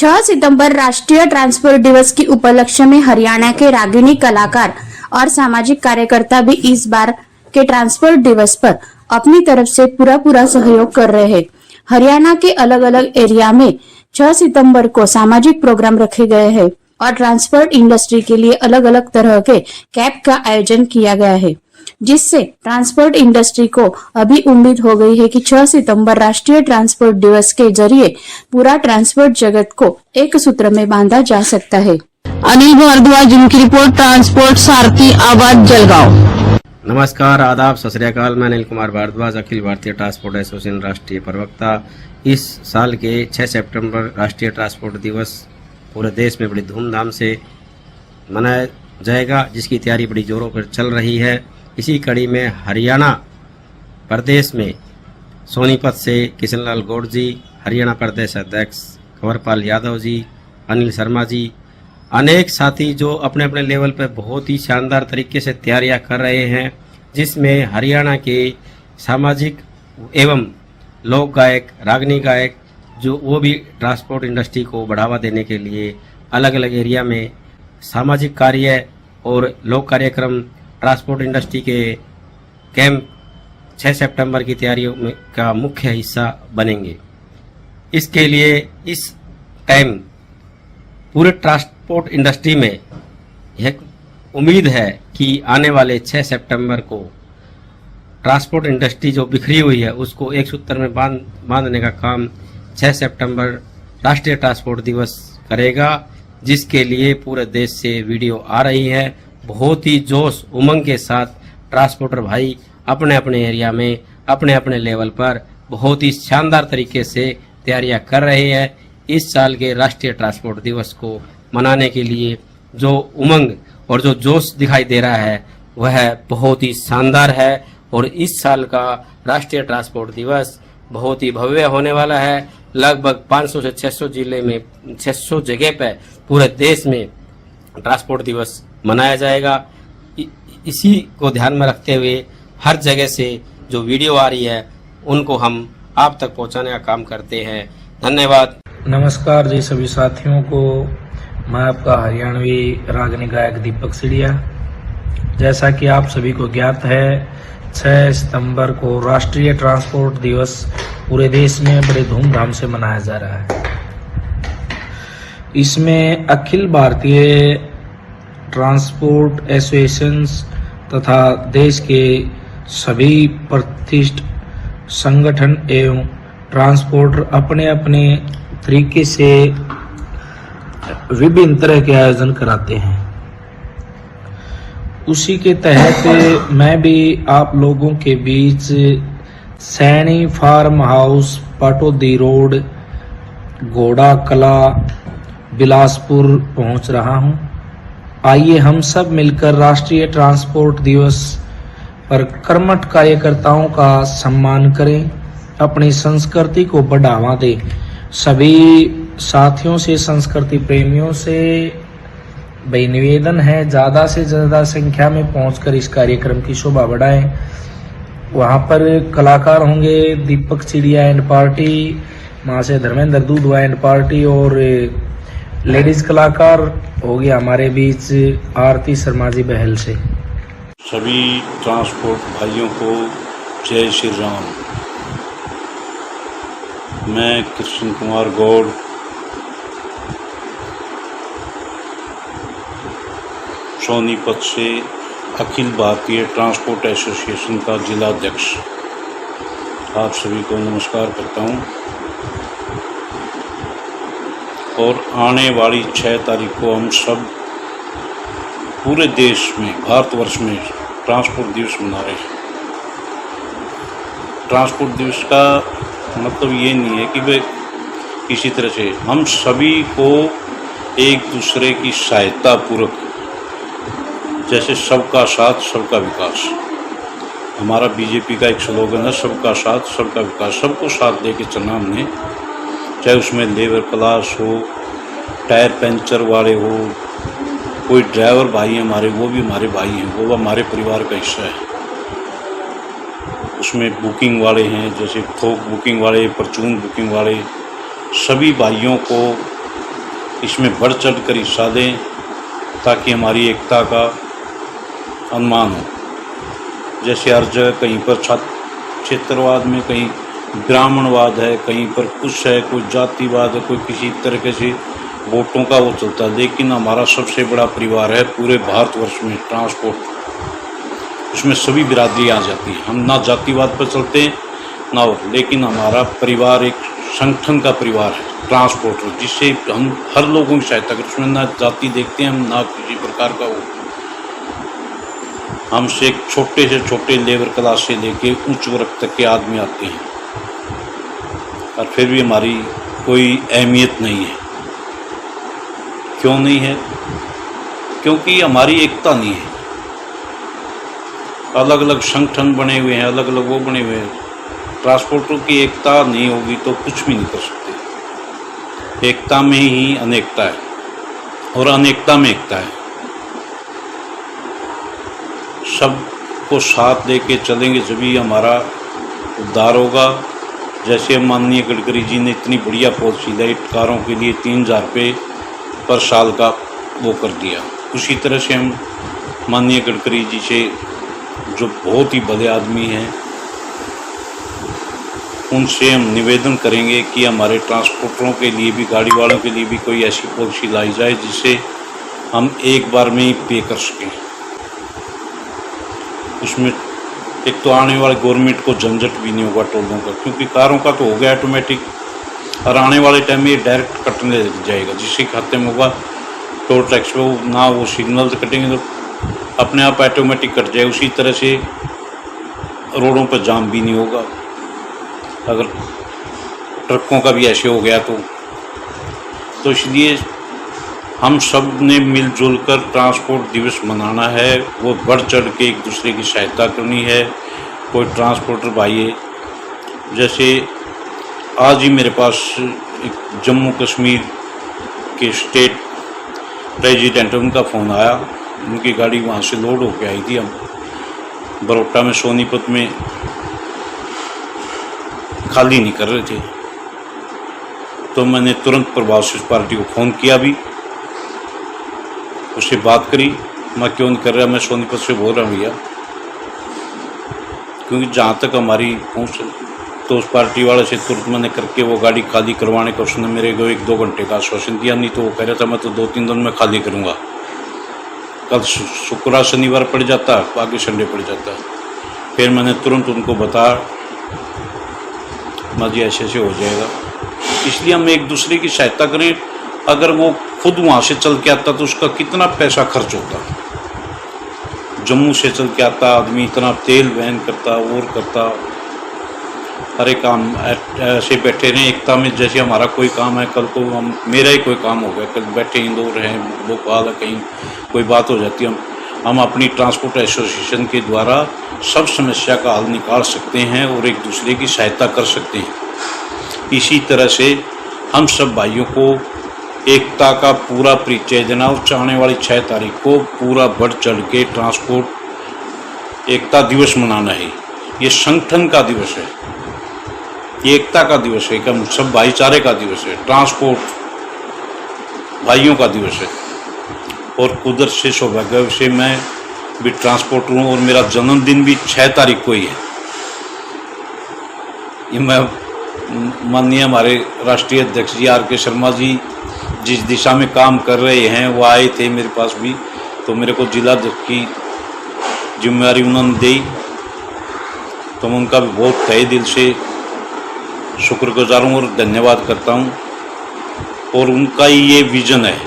6 सितंबर राष्ट्रीय ट्रांसपोर्ट दिवस की उपलक्ष्य में हरियाणा के रागिनी कलाकार और सामाजिक कार्यकर्ता भी इस बार के ट्रांसपोर्ट दिवस पर अपनी तरफ से पूरा सहयोग कर रहे हैं। हरियाणा के अलग अलग एरिया में 6 सितंबर को सामाजिक प्रोग्राम रखे गए हैं और ट्रांसपोर्ट इंडस्ट्री के लिए अलग अलग तरह के कैंप का आयोजन किया गया है, जिससे ट्रांसपोर्ट इंडस्ट्री को अभी उम्मीद हो गई है कि 6 सितंबर राष्ट्रीय ट्रांसपोर्ट दिवस के जरिए पूरा ट्रांसपोर्ट जगत को एक सूत्र में बांधा जा सकता है। अनिल भारद्वाज, जिनकी रिपोर्ट, ट्रांसपोर्ट सारथी आबाद जलगांव। नमस्कार, आदाब, सत श्री अकाल। मैं अनिल कुमार भारद्वाज, अखिल भारतीय ट्रांसपोर्ट एसोसिएशन राष्ट्रीय प्रवक्ता। इस साल के 6 सितंबर राष्ट्रीय ट्रांसपोर्ट दिवस पूरे देश में बड़ी धूमधाम से मनाया जाएगा, जिसकी तैयारी बड़ी जोरों पर चल रही है। इसी कड़ी में हरियाणा प्रदेश में सोनीपत से किशनलाल गौड़ जी, हरियाणा प्रदेश अध्यक्ष कंवरपाल यादव जी, अनिल शर्मा जी, अनेक साथी जो अपने अपने लेवल पर बहुत ही शानदार तरीके से तैयारियां कर रहे हैं, जिसमें हरियाणा के सामाजिक एवं लोक गायक, रागनी गायक जो वो भी ट्रांसपोर्ट इंडस्ट्री को बढ़ावा देने के लिए अलग अलग एरिया में सामाजिक कार्य और लोक कार्यक्रम ट्रांसपोर्ट इंडस्ट्री के कैंप 6 सितंबर की तैयारियों में का मुख्य हिस्सा बनेंगे। इसके लिए इस टाइम पूरे ट्रांसपोर्ट इंडस्ट्री में यह उम्मीद है कि आने वाले 6 सितंबर को ट्रांसपोर्ट इंडस्ट्री जो बिखरी हुई है उसको एक सूत्र में बांधने का काम 6 सितंबर राष्ट्रीय ट्रांसपोर्ट दिवस करेगा, जिसके लिए पूरे देश से वीडियो आ रही है। बहुत ही जोश उमंग के साथ ट्रांसपोर्टर भाई अपने अपने एरिया में अपने अपने लेवल पर बहुत ही शानदार तरीके से तैयारियां कर रहे हैं। इस साल के राष्ट्रीय ट्रांसपोर्ट दिवस को मनाने के लिए जो उमंग और जो जोश दिखाई दे रहा है वह बहुत ही शानदार है और इस साल का राष्ट्रीय ट्रांसपोर्ट दिवस बहुत ही भव्य होने वाला है। लगभग 500 से 600 जिले में 600 जगह पर पूरे देश में ट्रांसपोर्ट दिवस मनाया जाएगा। इसी को ध्यान में रखते हुए हर जगह से जो वीडियो आ रही है उनको हम आप तक पहुंचाने का काम करते हैं। धन्यवाद। नमस्कार जी सभी साथियों को। मैं आपका हरियाणवी रागनी गायक दीपक सिड़िया। जैसा कि आप सभी को ज्ञात है, 6 सितंबर को राष्ट्रीय ट्रांसपोर्ट दिवस पूरे देश में बड़े धूमधाम से मनाया जा रहा है। इसमें अखिल भारतीय ट्रांसपोर्ट एसोसिएशन तथा देश के सभी प्रतिष्ठित संगठन एवं ट्रांसपोर्टर अपने अपने तरीके से विभिन्न तरह के आयोजन कराते हैं। उसी के तहत मैं भी आप लोगों के बीच Saini farm house, Pataudi road, Ghoda Kala, Bilaspur पहुंच रहा हूं। आइए हम सब मिलकर राष्ट्रीय ट्रांसपोर्ट दिवस पर कर्मठ कार्यकर्ताओं का सम्मान करें, अपनी संस्कृति को बढ़ावा दें। सभी साथियों से, संस्कृति प्रेमियों से भाई निवेदन है, ज़्यादा से ज़्यादा संख्या में पहुंचकर इस कार्यक्रम की शोभा बढ़ाएं। वहां पर कलाकार होंगे दीपक चिड़िया एंड पार्टी, वहाँ से धर्मेंद्र दूधवा एंड पार्टी, और लेडीज कलाकार होगी हमारे बीच आरती शर्मा जी बहल से। सभी ट्रांसपोर्ट भाइयों को जय श्री राम। मैं कृष्ण कुमार गौड़, सोनीपत से अखिल भारतीय ट्रांसपोर्ट एसोसिएशन का जिला अध्यक्ष आप सभी को नमस्कार करता हूं। और आने वाली 6 तारीख को हम सब पूरे देश में, भारतवर्ष में ट्रांसपोर्ट दिवस मना रहे हैं। ट्रांसपोर्ट दिवस का मतलब ये नहीं है कि वे किसी तरह से हम सभी को एक दूसरे की सहायता पूर्वक, जैसे सबका साथ सबका विकास, हमारा बीजेपी का एक स्लोगन है, सबका साथ सबका विकास। सबको साथ दे के चलना हमने, चाहे उसमें लेबर क्लास हो, टायर पंचर वाले हो, कोई ड्राइवर भाई हैं हमारे, वो भी हमारे भाई हैं, वो हमारे परिवार का हिस्सा है। उसमें बुकिंग वाले हैं, जैसे थोक बुकिंग वाले, परचून बुकिंग वाले, सभी भाइयों को इसमें बढ़ चढ़ कर हिस्सा दें ताकि हमारी एकता का अनुमान हो। जैसे हर जगह कहीं पर क्षेत्रवाद में, कहीं ब्राह्मणवाद है, कहीं पर कुछ है, कोई जातिवाद है, कोई किसी तरीके से वोटों का वो चलता है। लेकिन हमारा सबसे बड़ा परिवार है पूरे भारतवर्ष में ट्रांसपोर्ट, उसमें सभी बिरादरी आ जाती है। हम ना जातिवाद पर चलते हैं ना हो, लेकिन हमारा परिवार एक संगठन का परिवार है ट्रांसपोर्ट, जिससे हम हर लोगों की सहायता करते, उसमें ना जाति देखते हैं हम, ना किसी प्रकार का वो। हमसे एक छोटे से छोटे लेबर क्लास से लेके उच्च वर्ग तक के आदमी आते हैं, और फिर भी हमारी कोई अहमियत नहीं है। क्यों नहीं है? क्योंकि हमारी एकता नहीं है। अलग अलग संगठन बने हुए हैं, अलग अलग वो बने हुए हैं। ट्रांसपोर्टरों की एकता नहीं होगी तो कुछ भी नहीं कर सकते। एकता में ही अनेकता है और अनेकता में एकता है। सबको साथ लेके चलेंगे जभी हमारा उद्धार होगा। जैसे माननीय गडकरी जी ने इतनी बढ़िया पॉलिसी लाई, कारों के लिए 3000 रुपये पर साल का वो कर दिया, उसी तरह से हम माननीय गडकरी जी से, जो बहुत ही बड़े आदमी हैं, उनसे हम निवेदन करेंगे कि हमारे ट्रांसपोर्टरों के लिए भी, गाड़ी वालों के लिए भी कोई ऐसी पॉलिसी लाई जाए जिससे हम एक बार में ही पे कर सकें। उसमें एक तो आने वाले गवर्नमेंट को झंझट भी नहीं होगा टोलों का, क्योंकि कारों का तो हो गया ऑटोमेटिक, और आने वाले टाइम में ये डायरेक्ट कटने लग जाएगा, जिससे खत्म होगा टोल टैक्स पे, ना वो सिग्नल से कटेंगे तो अपने आप ऑटोमेटिक कट जाए। उसी तरह से रोडों पर जाम भी नहीं होगा। अगर ट्रकों का भी ऐसे हो गया तो इसलिए हम सब ने मिलजुल कर ट्रांसपोर्ट दिवस मनाना है। वो बढ़ चढ़ के एक दूसरे की सहायता करनी है। कोई ट्रांसपोर्टर भाई है, जैसे आज ही मेरे पास एक जम्मू कश्मीर के स्टेट प्रेसिडेंट, उनका फ़ोन आया। उनकी गाड़ी वहाँ से लोड होकर आई थी, हम बरोटा में सोनीपत में खाली नहीं कर रहे थे, तो मैंने तुरंत प्रभाव से पार्टी को फ़ोन किया, भी उससे बात करी। मैं क्यों नहीं कर रहा, मैं सोनीपत से बोल रहा हूँ भैया, क्योंकि जहाँ तक हमारी पहुँच, तो उस पार्टी वाले से तुरंत मैंने करके वो गाड़ी खाली करवाने का उसने मेरे को 1-2 घंटे का आश्वासन दिया। नहीं तो वो कह रहा था मैं तो 2-3 दिन में खाली करूँगा। कल शुक्रवार शनिवार पड़ जाता, आगे संडे पड़ जाता। फिर मैंने तुरंत उनको बताया, जी ऐसे हो जाएगा। इसलिए हम एक दूसरे की सहायता करें। अगर वो खुद वहाँ से चल के आता तो उसका कितना पैसा खर्च होता। जम्मू से चल के आता आदमी, इतना तेल वहन करता और करता, हर एक काम ऐसे बैठे रहें एकता में। जैसे हमारा कोई काम है, कल को हम, मेरा ही कोई काम हो गया, कल बैठे इंदौर हैं, भोपाल है, कहीं कोई बात हो जाती है, हम अपनी ट्रांसपोर्ट एसोसिएशन के द्वारा सब समस्या का हल निकाल सकते हैं और एक दूसरे की सहायता कर सकते हैं। इसी तरह से हम सब भाइयों को एकता का पूरा परिचय देना और आने वाली 6 तारीख को पूरा बढ़ चढ़ के ट्रांसपोर्ट एकता दिवस मनाना है। ये संगठन का दिवस है, ये एकता का दिवस है, हम सब भाईचारे का दिवस है, ट्रांसपोर्ट भाइयों का दिवस है। और कुदरत से सौभाग्य से मैं भी ट्रांसपोर्टर हूँ और मेरा जन्मदिन भी 6 तारीख को ही है। ये मैं माननीय हमारे राष्ट्रीय अध्यक्ष जी RK शर्मा जी जिस दिशा में काम कर रहे हैं, वो आए थे मेरे पास भी, तो मेरे को जिला अध्यक्ष की जिम्मेदारी उन्होंने दी, तो मैं उनका भी बहुत तहे दिल से शुक्रगुजार हूँ और धन्यवाद करता हूँ। और उनका ही ये विज़न है,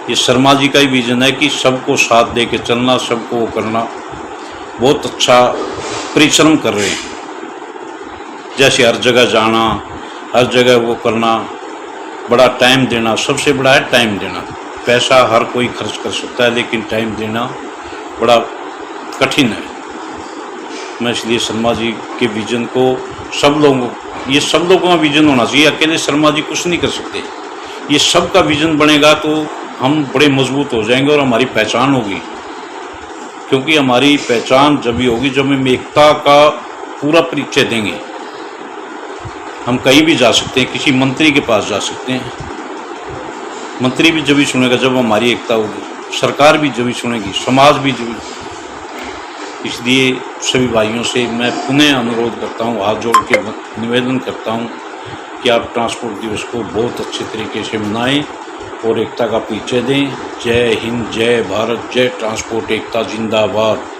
ये शर्मा जी का ही विज़न है कि सबको साथ दे के चलना, सबको वो करना। बहुत अच्छा परिश्रम कर रहे हैं, जैसे हर जगह जाना, हर जगह वो करना, बड़ा टाइम देना। सबसे बड़ा है टाइम देना। पैसा हर कोई खर्च कर सकता है, लेकिन टाइम देना बड़ा कठिन है। मैं इसलिए शर्मा जी के विज़न को सब लोगों, ये सब लोगों का विज़न होना चाहिए। अकेले शर्मा जी कुछ नहीं कर सकते, ये सब का विज़न बनेगा तो हम बड़े मजबूत हो जाएंगे और हमारी पहचान होगी। क्योंकि हमारी पहचान जब भी होगी जब हम एकता का पूरा परिचय देंगे। हम कहीं भी जा सकते हैं, किसी मंत्री के पास जा सकते हैं, मंत्री भी जब ही सुनेगा जब हमारी एकता होगी, सरकार भी जब ही सुनेगी, समाज भी जब ही। इसलिए सभी भाइयों से मैं पुनः अनुरोध करता हूँ, हाथ जोड़ के निवेदन करता हूँ कि आप ट्रांसपोर्ट दिवस को बहुत अच्छे तरीके से मनाएं और एकता का परिचय दें। जय हिंद, जय भारत, जय ट्रांसपोर्ट एकता जिंदाबाद।